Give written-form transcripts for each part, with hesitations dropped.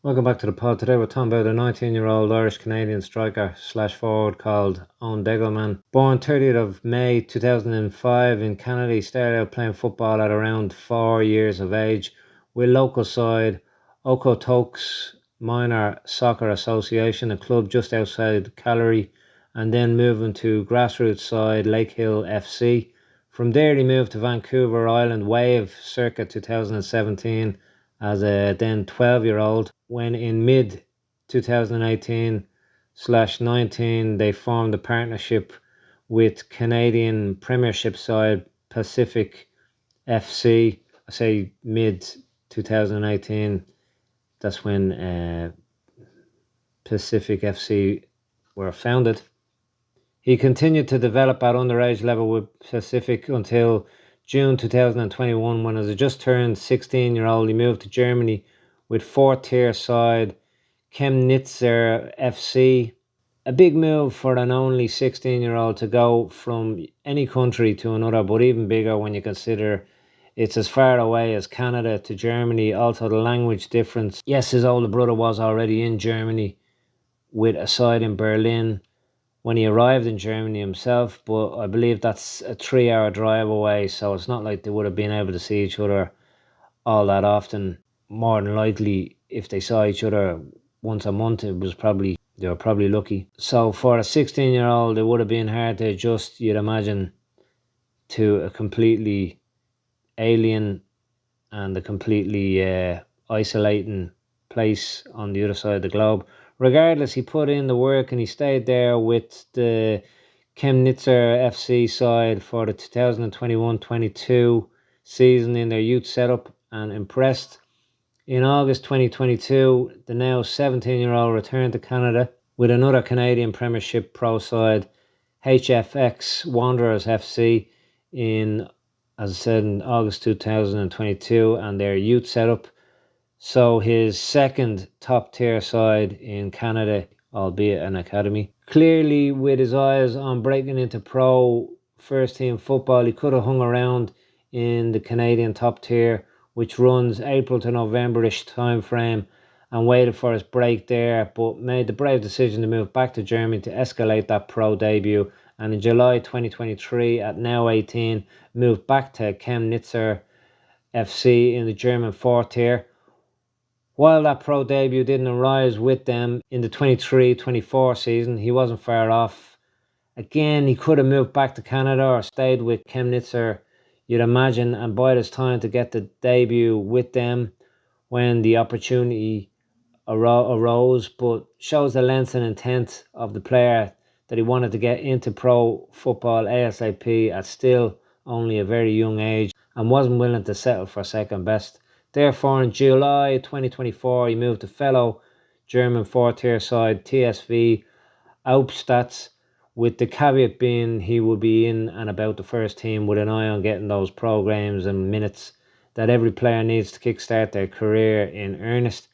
Welcome back to the pod. Today we're talking about a 19-year-old Irish-Canadian striker slash forward called Owen Degelman. Born 30th of May 2005 in Canada, he started out playing football at around 4 years of age with local side Okotoks Minor Soccer Association, a club just outside Calgary, and then moving to grassroots side Lakehill FC. From there he moved to Vancouver Island Wave circa 2017 as a then 12-year-old, when in mid 2018/19 they formed a partnership with Canadian Premiership side Pacific FC. I say mid 2018, that's when Pacific FC were founded. He continued to develop at underage level with Pacific until June 2021, when as a just turned 16-year-old he moved to Germany with fourth tier side Chemnitzer FC. A big move for an only 16-year-old to go from any country to another, but even bigger when you consider it's as far away as Canada to Germany. Also the language difference. Yes, his older brother was already in Germany with a side in Berlin when he arrived in Germany himself, but I believe that's a 3 hour drive away, so it's not like they would have been able to see each other all that often. More than likely, if they saw each other once a month, they were probably lucky. So for a 16-year-old, it would have been hard to adjust, you'd imagine, to a completely alien and a completely isolating place on the other side of the globe. Regardless, he put in the work and he stayed there with the Chemnitzer FC side for the 2021-22 season in their youth setup and impressed. In August 2022, the now 17-year-old returned to Canada with another Canadian Premiership pro side, HFX Wanderers FC, in, as I said, in August 2022, and their youth setup. So his second top tier side in Canada, albeit an academy. Clearly, with his eyes on breaking into pro first team football, he could have hung around in the Canadian top tier, which runs April to November-ish time frame, and waited for his break there, but made the brave decision to move back to Germany to escalate that pro debut. And in July 2023, at now 18, moved back to Chemnitzer FC in the German fourth tier. While that pro debut didn't arise with them in the 23-24 season, he wasn't far off. Again, he could have moved back to Canada or stayed with Chemnitzer, you'd imagine, and bide his time to get the debut with them when the opportunity arose, but shows the length and intent of the player that he wanted to get into pro football ASAP at still only a very young age, and wasn't willing to settle for second best. Therefore, in July 2024, he moved to fellow German fourth-tier side TSV Aubstadt, with the caveat being he would be in and about the first team with an eye on getting those pro games and minutes that every player needs to kickstart their career in earnest.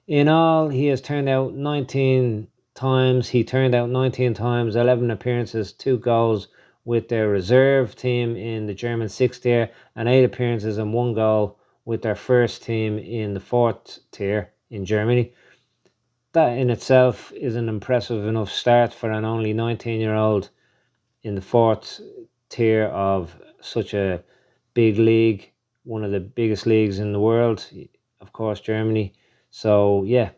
In all, he turned out 19 times, 11 appearances, 2 goals with their reserve team in the German 6th tier, and 8 appearances and 1 goal with their first team in the 4th tier in Germany. That in itself is an impressive enough start for an only 19-year-old in the 4th tier of such a big league, one of the biggest leagues in the world, of course, Germany. So yeah,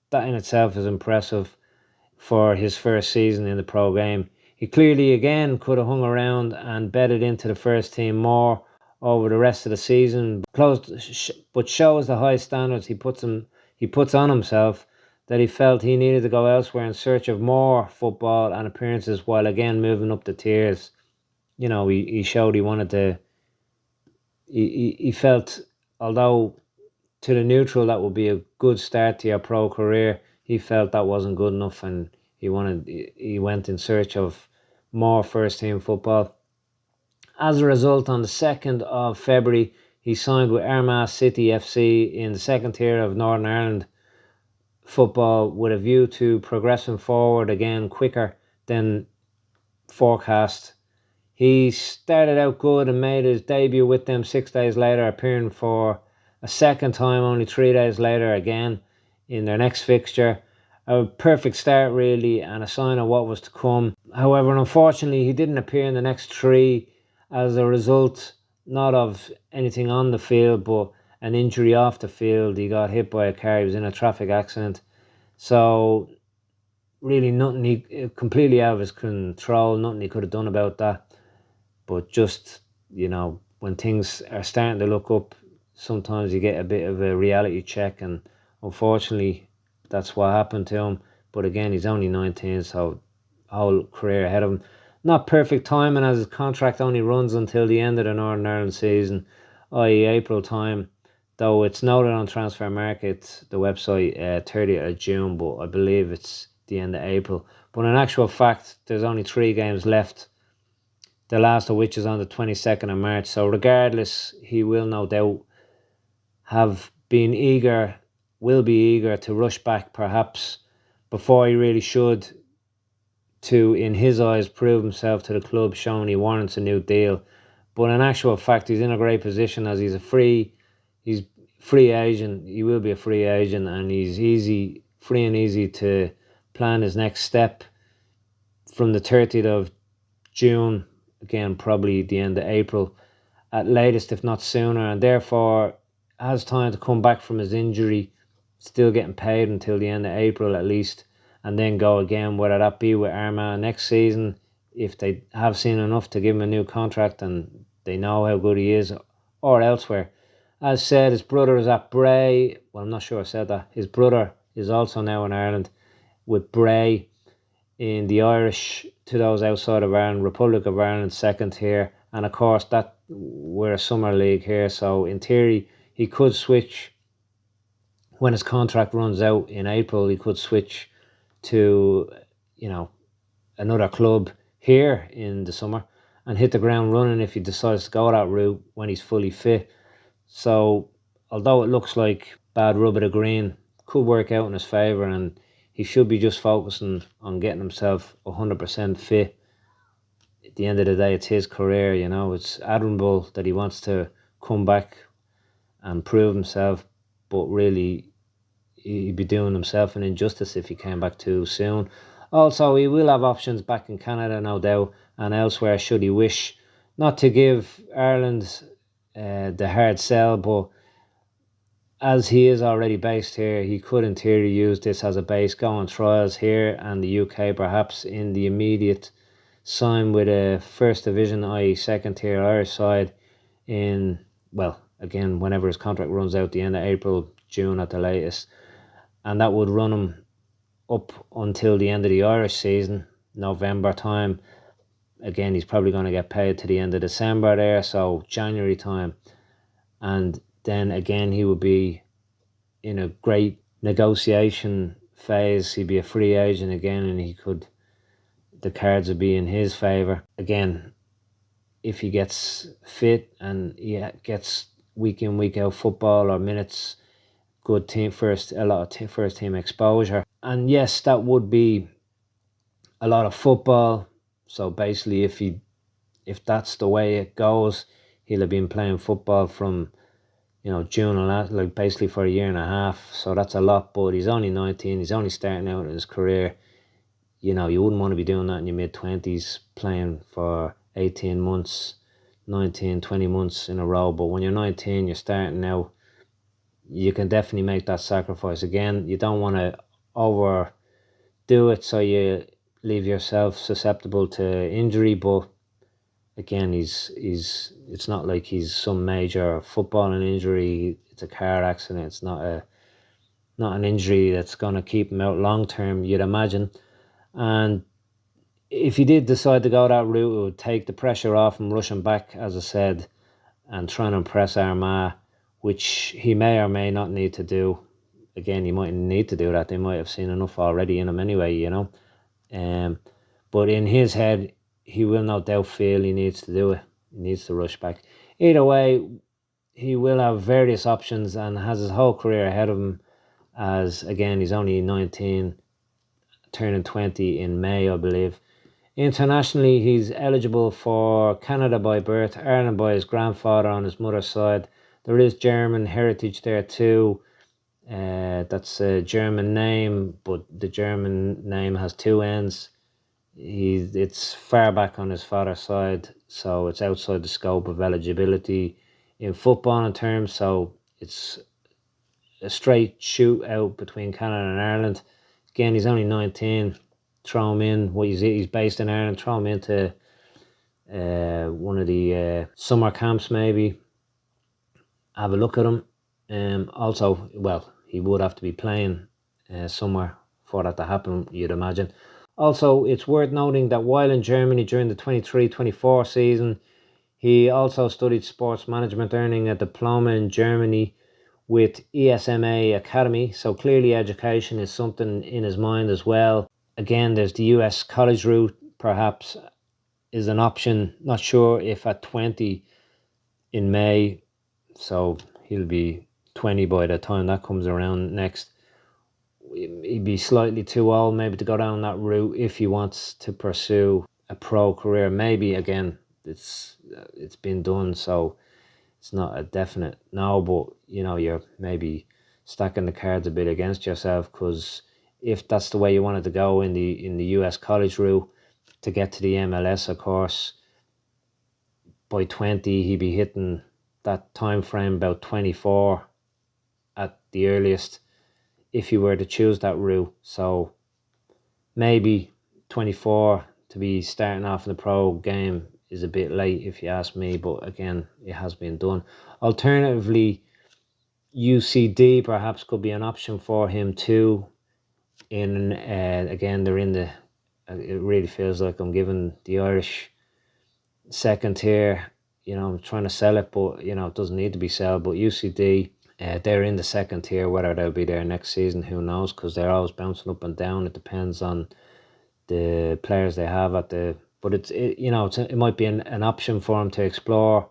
that in itself is impressive for his first season in the pro game. He clearly again could have hung around and bedded into the first team more over the rest of the season, but shows the high standards he puts on himself, that he felt he needed to go elsewhere in search of more football and appearances while again moving up the tiers. You know, he showed he wanted to. He felt, although to the neutral that would be a good start to your pro career, he felt that wasn't good enough, and he went in search of more first team football. As a result, on the 2nd of February, he signed with Armagh City FC in the second tier of Northern Ireland football, with a view to progressing forward again quicker than forecast. He started out good and made his debut with them 6 days later, appearing for a second time only 3 days later again in their next fixture. A perfect start, really, and a sign of what was to come. However, unfortunately, he didn't appear in the next three as a result, not of anything on the field, but an injury off the field. He got hit by a car. He was in a traffic accident. So, really, nothing completely out of his control. Nothing he could have done about that. But just, when things are starting to look up, sometimes you get a bit of a reality check, and unfortunately, that's what happened to him. But again, he's only 19, so whole career ahead of him. Not perfect timing, as his contract only runs until the end of the Northern Ireland season, i.e. April time. Though it's noted on Transfer Market, the website, 30th of June, but I believe it's the end of April. But in actual fact, there's only 3 games left, the last of which is on the 22nd of March. So regardless, he will no doubt will be eager to rush back, perhaps before he really should, to, in his eyes, prove himself to the club, showing he warrants a new deal. But in actual fact, he's in a great position, as he's free agent. He will be a free agent, and he's free and easy to plan his next step from the 30th of June, again probably the end of April at latest, if not sooner, and therefore has time to come back from his injury, still getting paid until the end of April at least, and then go again, whether that be with Armagh next season, if they have seen enough to give him a new contract and they know how good he is, or elsewhere. As said, his brother is at Bray. Well, I'm not sure I said that. His brother is also now in Ireland with Bray in the Irish, to those outside of Ireland, Republic of Ireland second tier. And of course, that we're a summer league here, so in theory he could switch when his contract runs out in April. He could switch to another club here in the summer and hit the ground running if he decides to go that route when he's fully fit. So although it looks like bad rub of the green, could work out in his favour, and he should be just focusing on getting himself 100% fit. At the end of the day, it's his career, it's admirable that he wants to come back and prove himself, but really he'd be doing himself an injustice if he came back too soon. Also, he will have options back in Canada, no doubt, and elsewhere should he wish. Not to give Ireland the hard sell, but as he is already based here, he could in theory use this as a base, go on trials here and the UK, perhaps in the immediate, sign with a first division, i.e. second tier Irish side in, well, again, whenever his contract runs out, the end of April, June at the latest. And that would run him up until the end of the Irish season, November time. Again, he's probably going to get paid to the end of December there, so January time. And then again, he would be in a great negotiation phase. He'd be a free agent again, and the cards would be in his favour. Again, if he gets fit and he gets week in, week out football or minutes, good team first, a lot of first team exposure. And yes, that would be a lot of football. So basically, if that's the way it goes, he'll have been playing football from June and last, like basically for a year and a half. So that's a lot. But he's only 19. He's only starting out in his career. You wouldn't want to be doing that in your mid-20s, playing for 18 months, 19, 20 months in a row. But when you're 19, you're starting out, you can definitely make that sacrifice. Again, you don't want to overdo it so you leave yourself susceptible to injury. But again, it's not like he's some major footballing injury. It's a car accident. It's not an injury that's going to keep him out long term, you'd imagine. And if he did decide to go that route, it would take the pressure off him rushing back, as I said, and trying to impress Armagh, which he may or may not need to do. Again, he might need to do that. They might have seen enough already in him anyway, But in his head, he will no doubt feel he needs to do it. He needs to rush back. Either way, he will have various options and has his whole career ahead of him, as, again, he's only 19, turning 20 in May, I believe. Internationally, he's eligible for Canada by birth, Ireland by his grandfather on his mother's side. There is German heritage there too, That's a German name, but the German name has two N's. It's far back on his father's side, so it's outside the scope of eligibility in footballing terms. So it's a straight shootout between Canada and Ireland. Again, he's only 19. Throw him in. Well, he's based in Ireland. Throw him into one of the summer camps, maybe. Have a look at him. Also, well, he would have to be playing somewhere for that to happen, you'd imagine. Also, it's worth noting that while in Germany during the 23-24 season, he also studied sports management, earning a diploma in Germany with ESMA Academy. So clearly education is something in his mind as well. Again, there's the US college route, perhaps, is an option. Not sure if at 20 in May, so he'll be 20 by the time that comes around next. He'd be slightly too old maybe to go down that route if he wants to pursue a pro career. Maybe again, it's been done, so it's not a definite no, but you're maybe stacking the cards a bit against yourself, because if that's the way you wanted to go in the US college route to get to the MLS, of course, by 20 he'd be hitting that time frame about 24 at the earliest if you were to choose that route. So maybe 24 to be starting off in the pro game is a bit late if you ask me, but again, it has been done. Alternatively, UCD perhaps could be an option for him too. Again, they're in the it really feels like I'm giving the Irish second tier. I'm trying to sell it, but it doesn't need to be sold. But UCD, they're in the second tier. Whether they'll be there next season, who knows, because they're always bouncing up and down. It depends on the players they have but it might be an option for him to explore.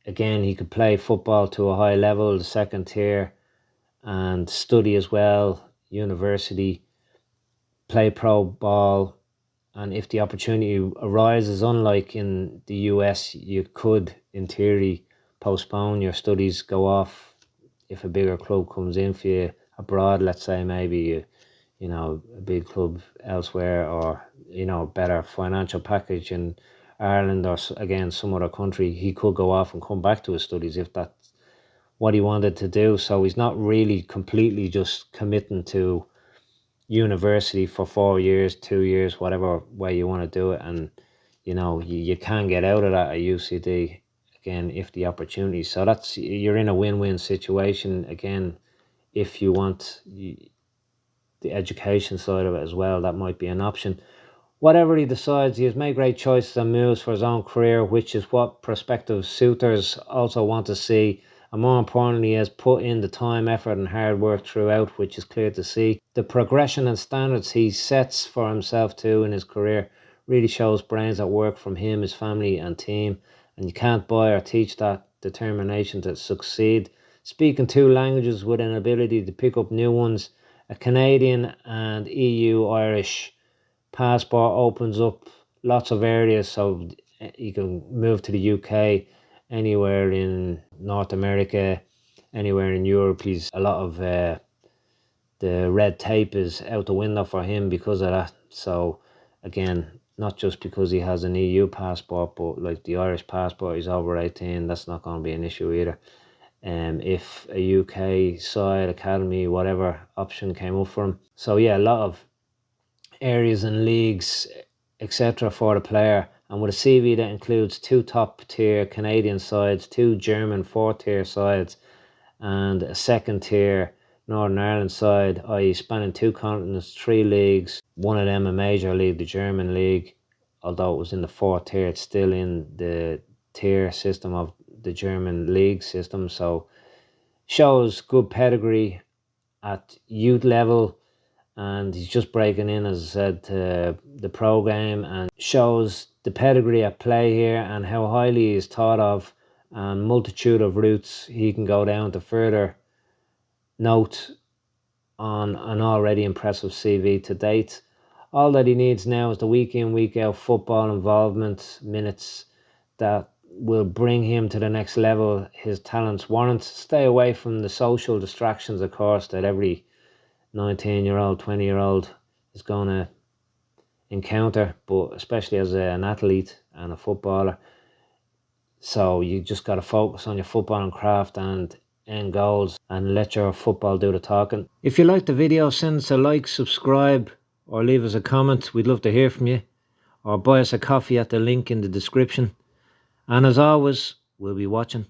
Again, he could play football to a high level, the second tier, and study as well, university, play pro ball. And if the opportunity arises, unlike in the US, you could, in theory, postpone your studies, go off if a bigger club comes in for you abroad. Let's say maybe a big club elsewhere, or better financial package in Ireland, or again some other country. He could go off and come back to his studies if that's what he wanted to do. So he's not really completely just committing to university for 4 years, 2 years, whatever way you want to do it. And you can get out of that at UCD again if the opportunity. So you're in a win-win situation again. If you want the education side of it as well, that might be an option. Whatever he decides, he has made great choices and moves for his own career, which is what prospective suitors also want to see. And more importantly, he has put in the time, effort and hard work throughout, which is clear to see. The progression and standards he sets for himself too in his career really shows brains at work from him, his family and team. And you can't buy or teach that determination to succeed. Speaking two languages with an ability to pick up new ones, a Canadian and EU Irish passport opens up lots of areas, so you can move to the UK, anywhere in North America, anywhere in Europe. He's a lot of the red tape is out the window for him because of that. So again, not just because he has an EU passport, but like the Irish passport, he's over 18. That's not going to be an issue either. If a UK side, academy, whatever option came up for him. So yeah, a lot of areas and leagues, etc. for the player. And with a CV that includes 2 top tier Canadian sides, 2 German 4-tier sides, and a second tier Northern Ireland side, i.e. spanning 2 continents, 3 leagues, one of them a major league, the German league. Although it was in the 4th tier, it's still in the tier system of the German league system. So shows good pedigree at youth level, and he's just breaking in, as I said, to the pro game, and shows the pedigree at play here and how highly he is thought of, and multitude of routes he can go down to further note on an already impressive CV to date. All that he needs now is the week in, week out football involvement, minutes that will bring him to the next level his talents warrant. Stay away from the social distractions, of course, that every 19-year-old, 20-year-old is going to encounter, but especially as an athlete and a footballer. So you just got to focus on your football and craft and end goals and let your football do the talking. If you liked the video, send us a like, subscribe, or leave us a comment. We'd love to hear from you. Or buy us a coffee at the link in the description. And as always, we'll be watching.